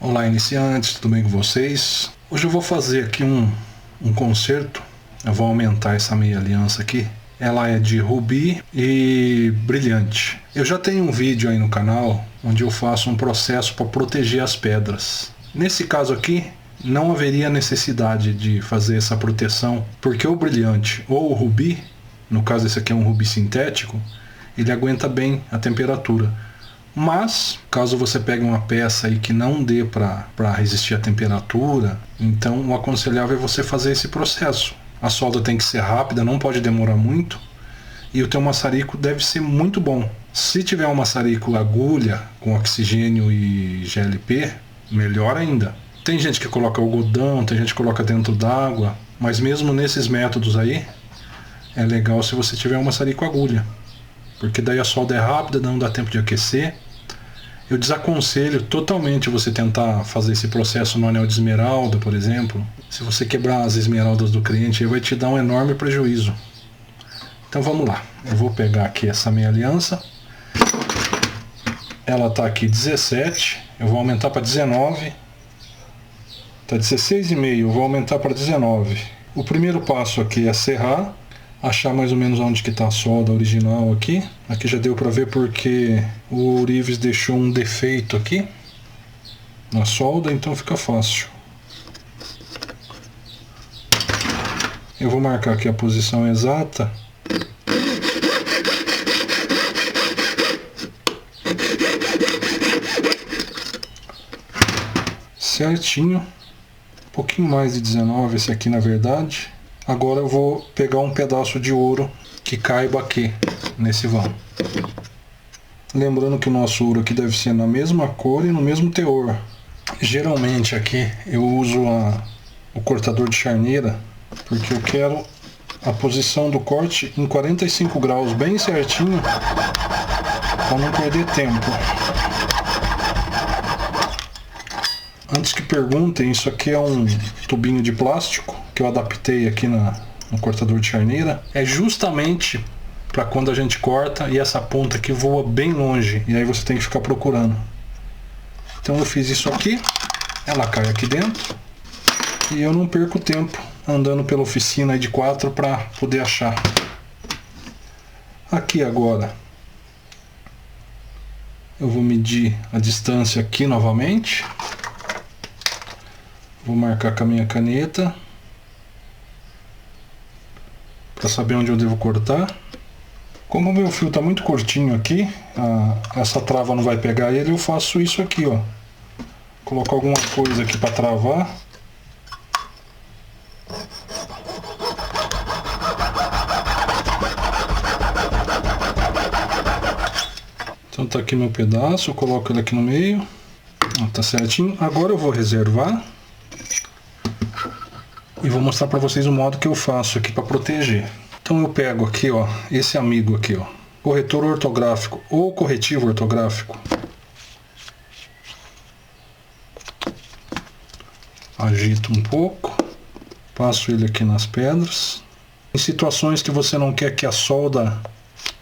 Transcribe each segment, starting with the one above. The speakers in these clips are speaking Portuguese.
Olá iniciantes, tudo bem com vocês? Hoje eu vou fazer aqui um conserto. Eu vou aumentar essa meia aliança aqui. Ela é de rubi e brilhante. Eu já tenho um vídeo aí no canal onde eu faço um processo para proteger as pedras. Nesse caso aqui não haveria necessidade de fazer essa proteção, porque o brilhante ou o rubi, no caso esse aqui é um rubi sintético, ele aguenta bem a temperatura. Mas, caso você pegue uma peça aí que não dê para resistir à temperatura, então o aconselhável é você fazer esse processo. A solda tem que ser rápida, não pode demorar muito, e o teu maçarico deve ser muito bom. Se tiver um maçarico agulha com oxigênio e GLP, melhor ainda. Tem gente que coloca algodão, tem gente que coloca dentro d'água, mas mesmo nesses métodos aí, é legal se você tiver um maçarico agulha, porque daí a solda é rápida, não dá tempo de aquecer. Eu desaconselho totalmente você tentar fazer esse processo no anel de esmeralda, por exemplo. Se você quebrar as esmeraldas do cliente, aí vai te dar um enorme prejuízo. Então vamos lá, eu vou pegar aqui essa meia aliança. Ela está aqui 17, eu vou aumentar para 19. Está 16,5, eu vou aumentar para 19. O primeiro passo aqui é serrar. Achar mais ou menos onde que está a solda original aqui. Aqui já deu para ver porque o ourives deixou um defeito aqui na solda, então fica fácil. Eu vou marcar aqui a posição exata. Certinho. Um pouquinho mais de 19 esse aqui na verdade. Agora eu vou pegar um pedaço de ouro que caiba aqui, nesse vão. Lembrando que o nosso ouro aqui deve ser na mesma cor e no mesmo teor. Geralmente aqui eu uso o cortador de charneira, porque eu quero a posição do corte em 45 graus, bem certinho, para não perder tempo. Antes que perguntem, isso aqui é um tubinho de plástico que eu adaptei aqui no cortador de charneira. É justamente para quando a gente corta e essa ponta aqui voa bem longe, e aí você tem que ficar procurando. Então eu fiz isso aqui, ela cai aqui dentro e eu não perco tempo andando pela oficina aí de 4 para poder achar. Aqui agora eu vou medir a distância aqui novamente. Vou marcar com a minha caneta para saber onde eu devo cortar. Como o meu fio está muito curtinho aqui, essa trava não vai pegar ele, eu faço isso aqui, ó. Coloco alguma coisa aqui para travar. Então tá aqui meu pedaço, eu coloco ele aqui no meio. Ó, tá certinho. Agora eu vou reservar. E vou mostrar para vocês o modo que eu faço aqui para proteger. Então eu pego aqui, ó, esse amigo aqui, ó, corretor ortográfico ou corretivo ortográfico. Agito um pouco, passo ele aqui nas pedras. Em situações que você não quer que a solda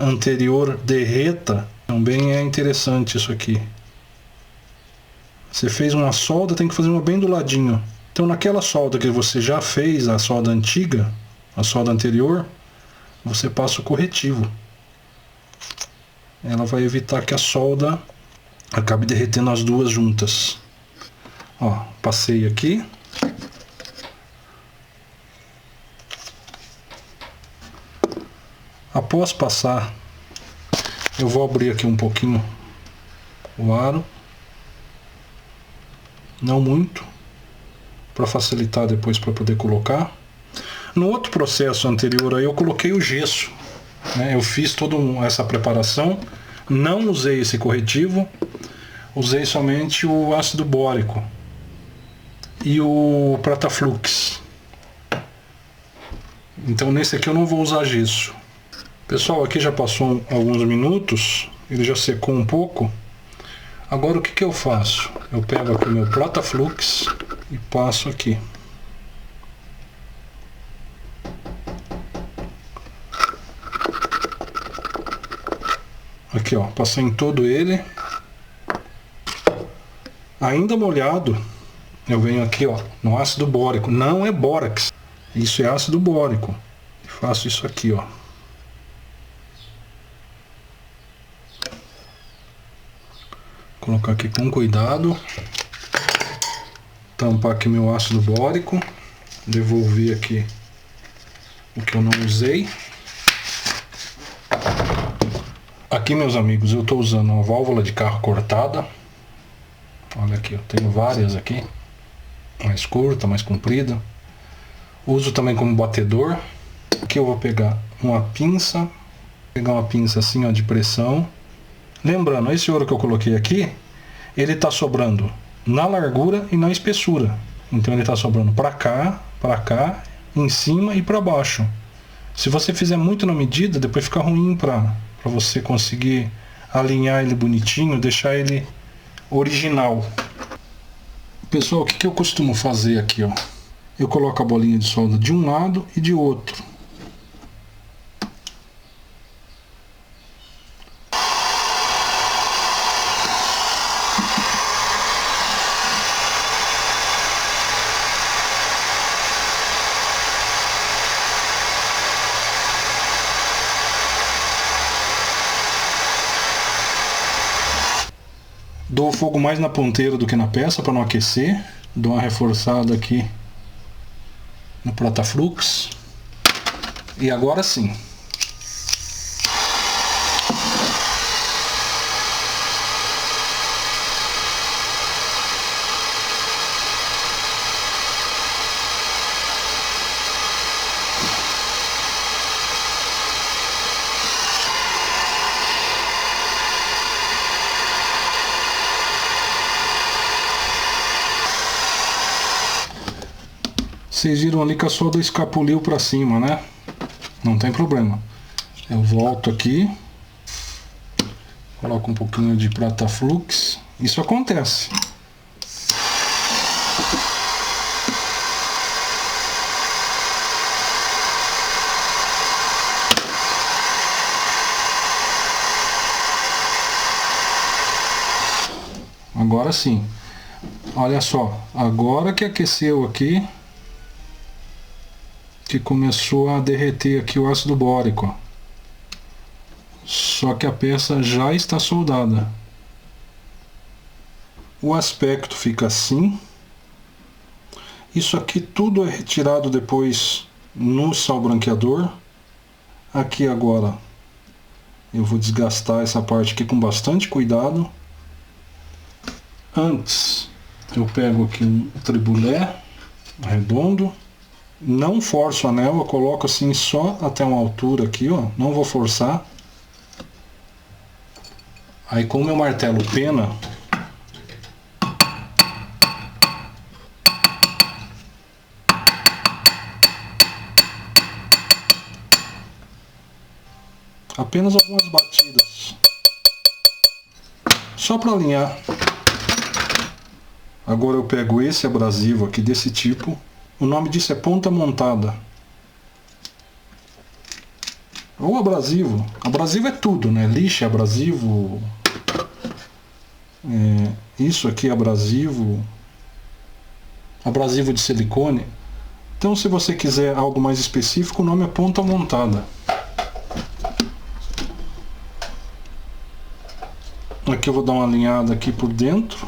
anterior derreta, também é interessante isso aqui. Você fez uma solda, tem que fazer uma bem do ladinho. Então naquela solda que você já fez, a solda antiga, a solda anterior, você passa o corretivo. Ela vai evitar que a solda acabe derretendo as duas juntas. Ó, passei aqui. Após passar, eu vou abrir aqui um pouquinho o aro. Não muito, para facilitar depois para poder colocar. No outro processo anterior aí eu coloquei o gesso, né? Eu fiz toda essa preparação, não usei esse corretivo, usei somente o ácido bórico e o Prataflux. Então nesse aqui eu não vou usar gesso. Pessoal, aqui já passou alguns minutos, ele já secou um pouco. Agora o que eu faço? Eu pego aqui o meu Prataflux e passo aqui. Aqui ó, passei em todo ele. Ainda molhado, eu venho aqui, ó, no ácido bórico. Não é bórax, isso é ácido bórico. Faço isso aqui, ó. Colocar aqui com cuidado. Tampar aqui meu ácido bórico. Devolver aqui o que eu não usei. Aqui, meus amigos, eu estou usando uma válvula de carro cortada. Olha aqui, eu tenho várias aqui. Mais curta, mais comprida. Uso também como batedor. Aqui eu vou pegar uma pinça. Pegar uma pinça assim, ó, de pressão. Lembrando, esse ouro que eu coloquei aqui, ele está sobrando na largura e na espessura. Então ele está sobrando para cá, em cima e para baixo. Se você fizer muito na medida, depois fica ruim para você conseguir alinhar ele bonitinho, deixar ele original. Pessoal, o que eu costumo fazer aqui, ó? Eu coloco a bolinha de solda de um lado e de outro. Dou o fogo mais na ponteira do que na peça para não aquecer. Dou uma reforçada aqui no Protaflux. E agora sim. Vocês viram ali que a solda escapuliu para cima, né? Não tem problema. Eu volto aqui. Coloco um pouquinho de Protaflux. Isso acontece. Agora sim. Olha só. Agora que aqueceu aqui, que começou a derreter aqui o ácido bórico, ó. Só que a peça já está soldada. O aspecto fica assim. Isso aqui tudo é retirado depois no sal branqueador. Aqui agora eu vou desgastar essa parte aqui com bastante cuidado. Antes eu pego aqui um tribulé redondo. Não forço o anel, eu coloco assim só até uma altura aqui, ó. Não vou forçar. Aí com o meu martelo pena, apenas algumas batidas, só para alinhar. Agora eu pego esse abrasivo aqui desse tipo. O nome disso é ponta montada. Ou abrasivo. Abrasivo é tudo, né? Lixa é abrasivo. Isso aqui é abrasivo. Abrasivo de silicone. Então, se você quiser algo mais específico, o nome é ponta montada. Aqui eu vou dar uma alinhada aqui por dentro.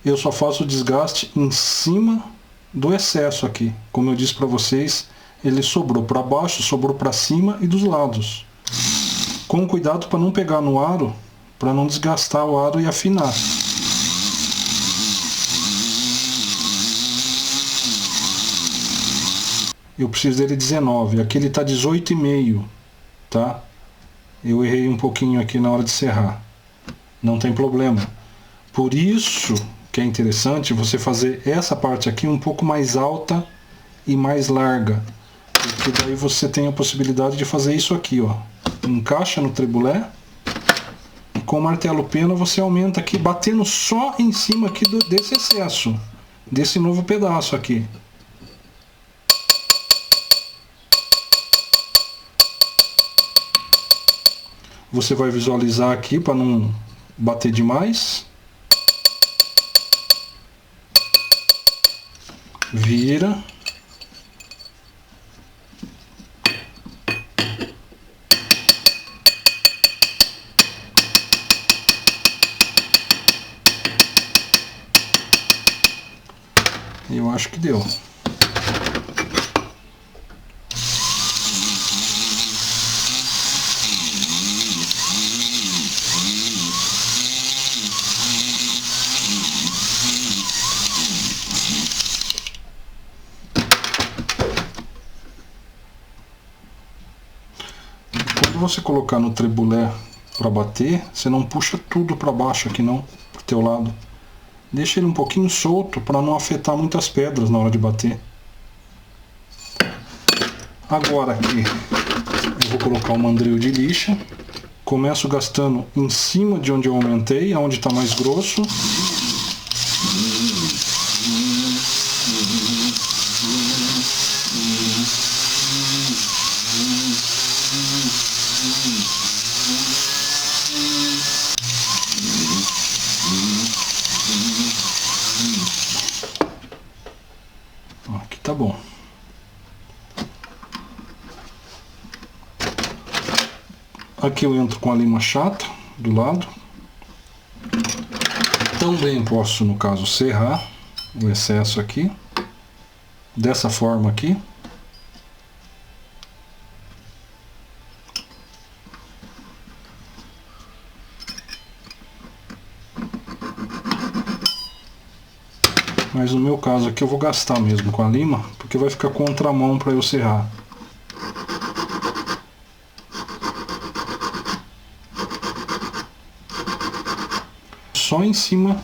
Eu só faço o desgaste em cima do excesso aqui. Como eu disse para vocês, ele sobrou para baixo, sobrou para cima e dos lados. Com cuidado para não pegar no aro, para não desgastar o aro e afinar. Eu preciso dele 19, aqui ele está 18,5, tá? Eu errei um pouquinho aqui na hora de serrar. Não tem problema. Por isso que é interessante você fazer essa parte aqui um pouco mais alta e mais larga, porque daí você tem a possibilidade de fazer isso aqui, ó. Encaixa no tribulé com o martelo pena você aumenta aqui, batendo só em cima aqui desse excesso, desse novo pedaço aqui. Você vai visualizar aqui para não bater demais. Vira. Eu acho que deu. Quando você colocar no tribulé para bater, você não puxa tudo para baixo aqui não, pro teu lado. Deixa ele um pouquinho solto para não afetar muitas pedras na hora de bater. Agora aqui eu vou colocar o mandril de lixa. Começo gastando em cima de onde eu aumentei, aonde está mais grosso. Aqui tá bom. Aqui eu entro com a lima chata do lado. Também posso, no caso, serrar o excesso aqui. Dessa forma aqui. Mas no meu caso aqui eu vou gastar mesmo com a lima, porque vai ficar contramão para eu serrar. Só em cima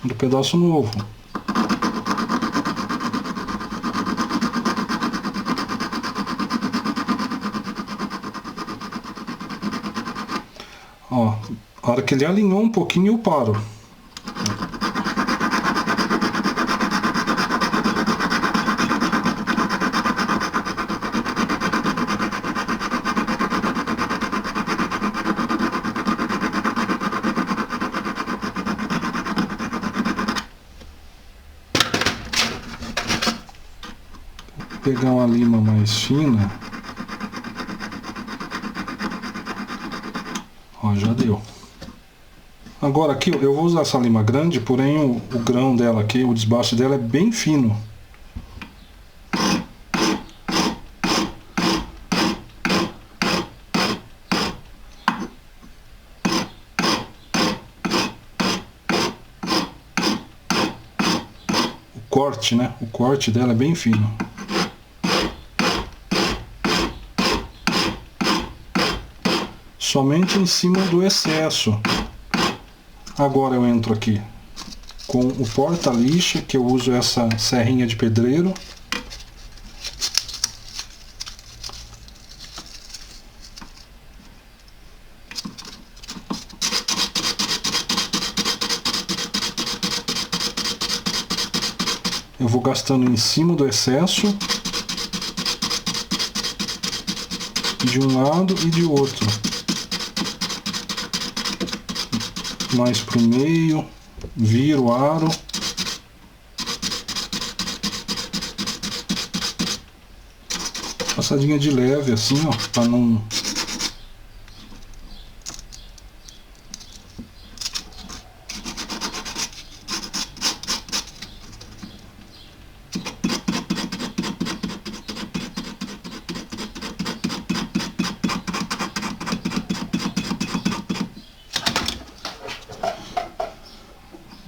do pedaço novo. Ó, a hora que ele alinhou um pouquinho eu paro. Pegar uma lima mais fina. Ó, já deu. Agora aqui eu vou usar essa lima grande, porém o grão dela aqui, o desbaste dela é bem fino. O corte, né? O corte dela é bem fino. Somente em cima do excesso. Agora eu entro aqui com o porta-lixa, que eu uso essa serrinha de pedreiro. Eu vou gastando em cima do excesso, de um lado e de outro. Mais pro meio, viro o aro. Passadinha de leve assim, ó, para não...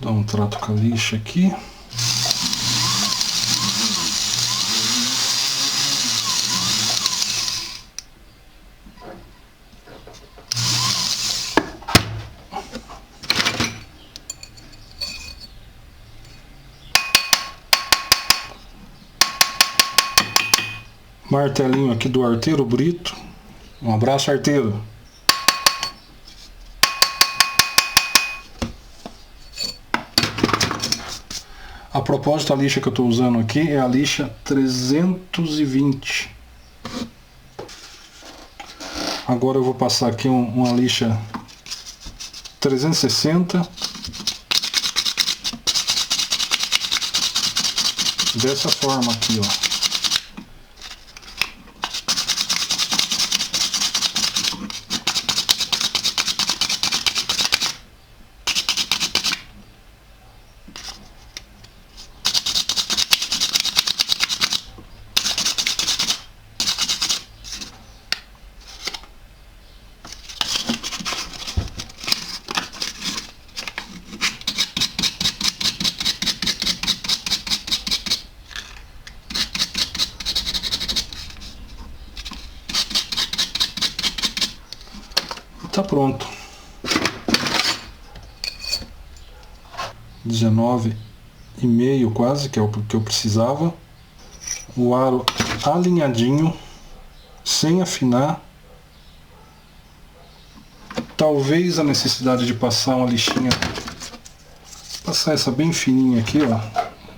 Dar um trato com a lixa aqui. Martelinho aqui do Arteiro Brito. Um abraço, Arteiro. A propósito, a lixa que eu estou usando aqui é a lixa 320. Agora eu vou passar aqui uma lixa 360. Dessa forma aqui, ó. Tá pronto. 19,5 quase, que é o que eu precisava. O aro alinhadinho, sem afinar. Talvez a necessidade de passar uma lixinha, passar essa bem fininha aqui, ó.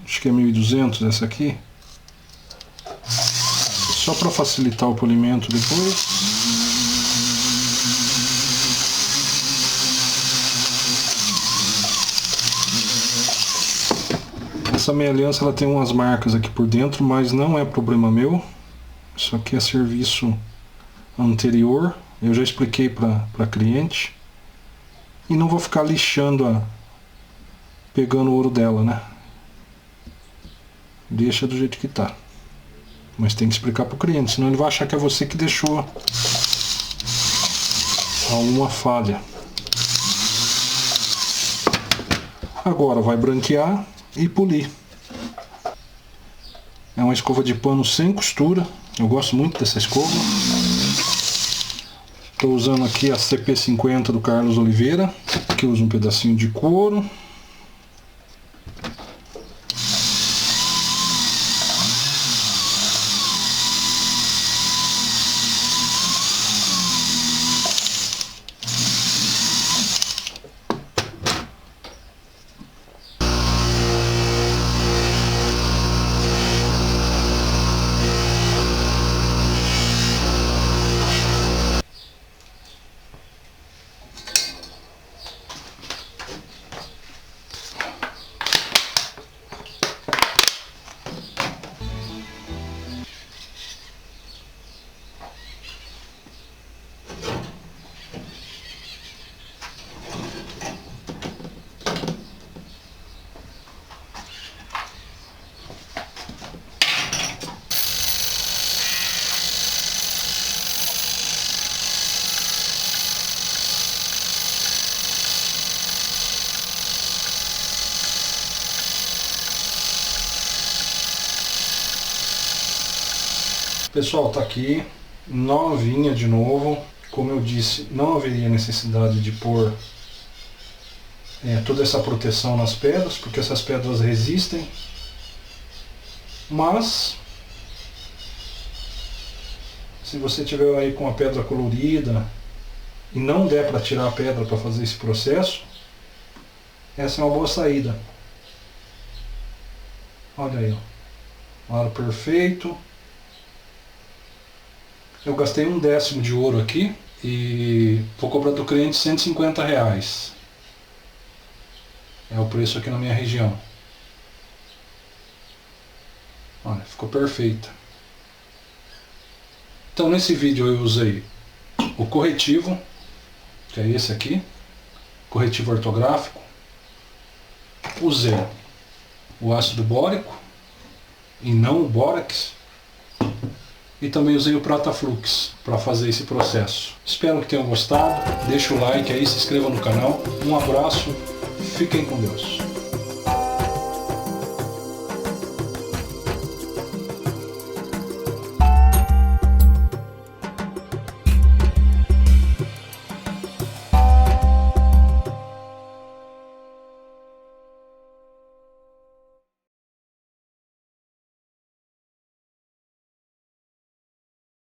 Acho que é 1200 essa aqui. Só para facilitar o polimento depois. Essa meia aliança ela tem umas marcas aqui por dentro, mas não é problema meu. Isso aqui é serviço anterior. Eu já expliquei para cliente. E não vou ficar lixando, pegando o ouro dela, né? Deixa do jeito que tá. Mas tem que explicar para o cliente, senão ele vai achar que é você que deixou alguma falha. Agora vai branquear e polir. É uma escova de pano sem costura. Eu gosto muito dessa escova. Estou usando aqui a CP50 do Carlos Oliveira, que usa um pedacinho de couro. Pessoal, tá aqui, novinha de novo. Como eu disse, não haveria necessidade de pôr toda essa proteção nas pedras, porque essas pedras resistem. Mas, se você tiver aí com a pedra colorida e não der para tirar a pedra para fazer esse processo, essa é uma boa saída. Olha aí, ó. Aro perfeito. Eu gastei 1/10 de ouro aqui e vou cobrar do cliente R$150. É o preço aqui na minha região. Olha, ficou perfeita. Então nesse vídeo eu usei o corretivo, que é esse aqui, corretivo ortográfico. Usei o ácido bórico e não o bórax. E também usei o Prataflux para fazer esse processo. Espero que tenham gostado. Deixa o like aí, se inscreva no canal. Um abraço, fiquem com Deus.